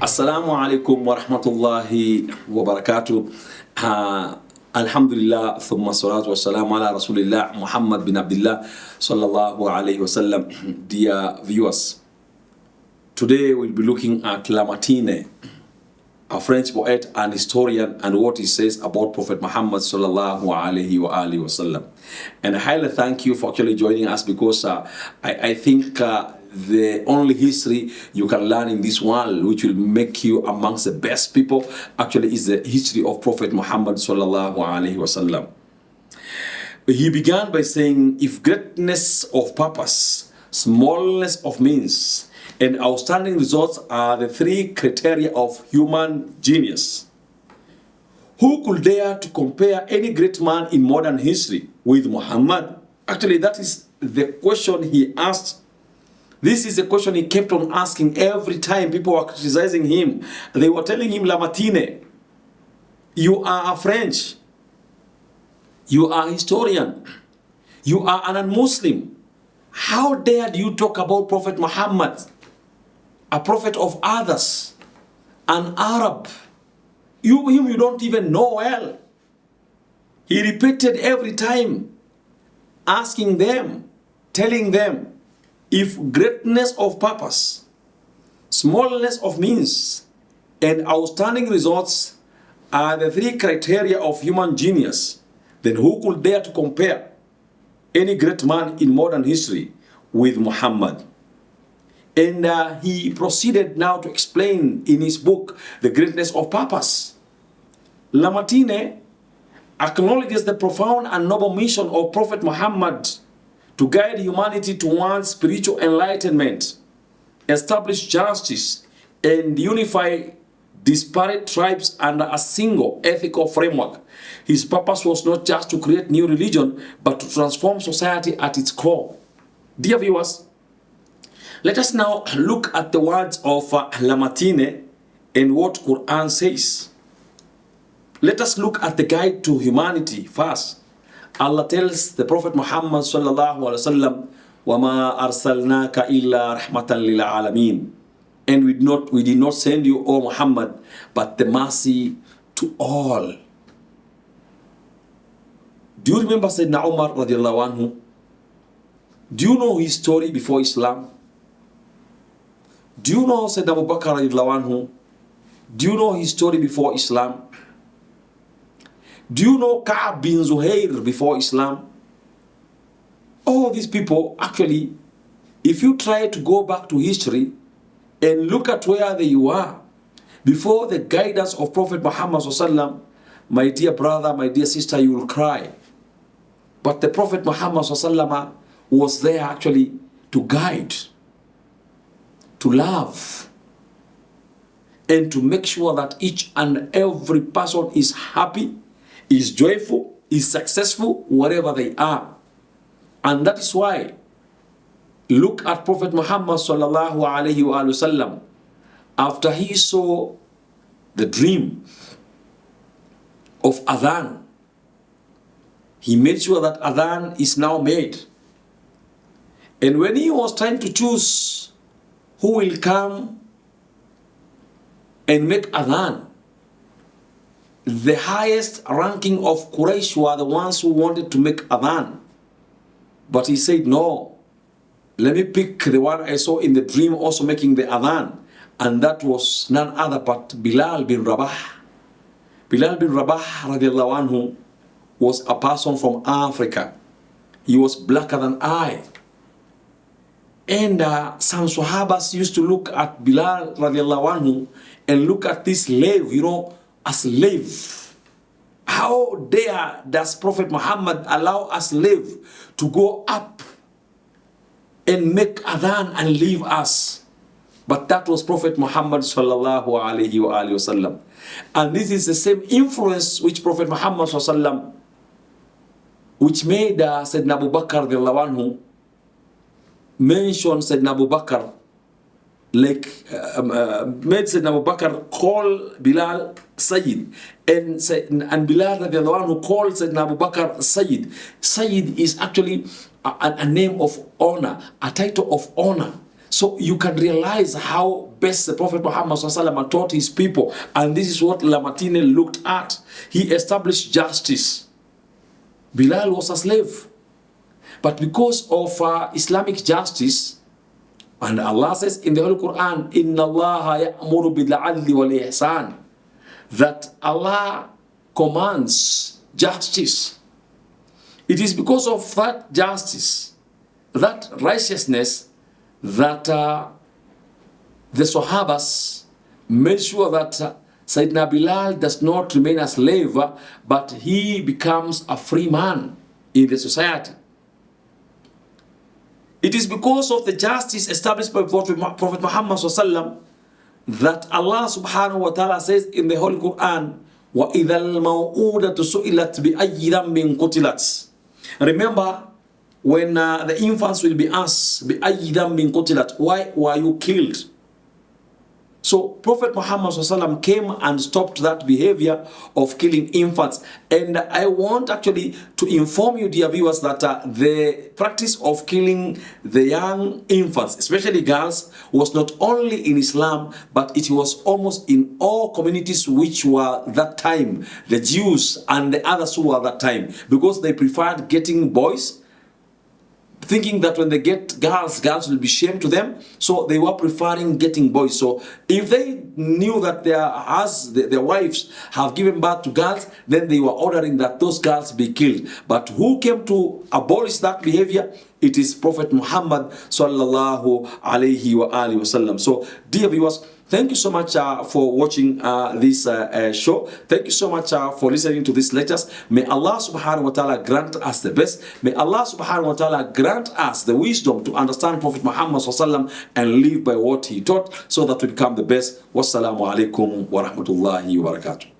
Assalamu alaikum wa rahmatullahi wa barakatuh. Alhamdulillah, thumma salatu wa salamu ala Rasulillah Muhammad bin Abdullah sallallahu alayhi wa sallam. Dear viewers, today we'll be looking at Lamartine, a French poet and historian, and what he says about Prophet Muhammad sallallahu alayhi wa sallam. And I highly thank you for actually joining us, because I think the only history you can learn in this world which will make you amongst the best people actually is the history of Prophet Muhammad sallallahu alayhi wa sallam. He began by saying, if greatness of purpose, smallness of means, and outstanding results are the three criteria of human genius, who could dare to compare any great man in modern history with Muhammad? Actually, that is the question he asked. This is the question he kept on asking every time people were criticizing him. They were telling him, Lamartine, you are a French, you are a historian, you are an un-Muslim. How dared you talk about Prophet Muhammad, a prophet of others, an Arab? Him you don't even know well. He repeated every time, asking them, telling them, if greatness of purpose, smallness of means, and outstanding results are the three criteria of human genius, then who could dare to compare any great man in modern history with Muhammad? And he proceeded now to explain in his book, The Greatness of Purpose. Lamartine acknowledges the profound and noble mission of Prophet Muhammad to guide humanity towards spiritual enlightenment, establish justice, and unify disparate tribes under a single ethical framework. His purpose was not just to create new religion, but to transform society at its core. Dear viewers, let us now look at the words of Lamartine and what Quran says. Let us look at the guide to humanity first. Allah tells the Prophet Muhammad sallallahu alaihi wasallam, وَمَا أَرْسَلْنَاكَ إِلَّا رَحْمَةً لِلْعَالَمِينَ. And we did not send you, O Muhammad, but the mercy to all. Do you remember Sayyidina Umar radiallahu anhu? Do you know his story before Islam? Do you know Sayyidina Abu Bakr radiallahu anhu? Do you know his story before Islam? Do you know Ka'ab bin Zuhair before Islam? All these people, actually, if you try to go back to history and look at where they were before the guidance of Prophet Muhammad sallallahu, my dear brother, my dear sister, you will cry. But the Prophet Muhammad sallallahu was there actually to guide, to love, and to make sure that each and every person is happy, is joyful, is successful, wherever they are. And that is why, look at Prophet Muhammad sallallahu alayhi wa sallam. After he saw the dream of Adhan, he made sure that Adhan is now made. And when he was trying to choose who will come and make Adhan, the highest ranking of Quraysh were the ones who wanted to make Adhan. But he said, no, let me pick the one I saw in the dream also making the Adhan. And that was none other but Bilal bin Rabah. Bilal bin Rabah radiallahu anhu was a person from Africa. He was blacker than I. And some Sahabas used to look at Bilal radiallahu anhu and look at this slave, a slave. How dare does Prophet Muhammad allow a slave to go up and make Adhan and leave us? But that was Prophet Muhammad sallallahu alayhi wa sallam. And this is the same influence which Prophet Muhammad sallallahu, which made Sayyidina Abu Bakr radiallahu anhu mention Sayyidina Abu Bakr, like made Sayyidina Abu Bakr call Bilal Sayyid, and Bilal radiallahu anhu called Sayyidina Abu Bakr Sayyid. Sayyid is actually a name of honor, a title of honor. So you can realize how best the Prophet Muhammad SAW taught his people. And this is what Lamartine looked at. He established justice. Bilal was a slave. But because of Islamic justice, and Allah says in the Holy Quran, إِنَّ اللَّهَ يَأْمُرُ بِالْعَدْلِ وَالْإِحْسَانِ, that Allah commands justice. It is because of that justice, that righteousness, that the Sahabas made sure that Sayyidina Bilal does not remain a slave, but he becomes a free man in the society. It is because of the justice established by Prophet Muhammad SAW that Allah subhanahu wa ta'ala says in the Holy Quran, وَإِذَا الْمَوْءُودَةُ سُئِلَتْ بِأَيِّ ذَنبٍ قُتِلَتْ. Remember, when the infants will be asked, بِأَيِّ ذَنبٍ قُتِلَتْ, why were you killed? So Prophet Muhammad SAW came and stopped that behavior of killing infants. And I want actually to inform you, dear viewers, that the practice of killing the young infants, especially girls, was not only in Islam, but it was almost in all communities which were that time, the Jews and the others who were that time, because they preferred getting boys, thinking that when they get girls, girls will be shame to them. So they were preferring getting boys. So if they knew that their wives have given birth to girls, then they were ordering that those girls be killed. But who came to abolish that behavior? It is Prophet Muhammad sallallahu alayhi wa alihi wasallam. So dear viewers, thank you so much for watching this show. Thank you so much for listening to these lectures. May Allah subhanahu wa ta'ala grant us the best. May Allah subhanahu wa ta'ala grant us the wisdom to understand Prophet Muhammad sallallahu and live by what he taught, so that we become the best. Wassalamu alaikum wa rahmatullahi wa barakatuh.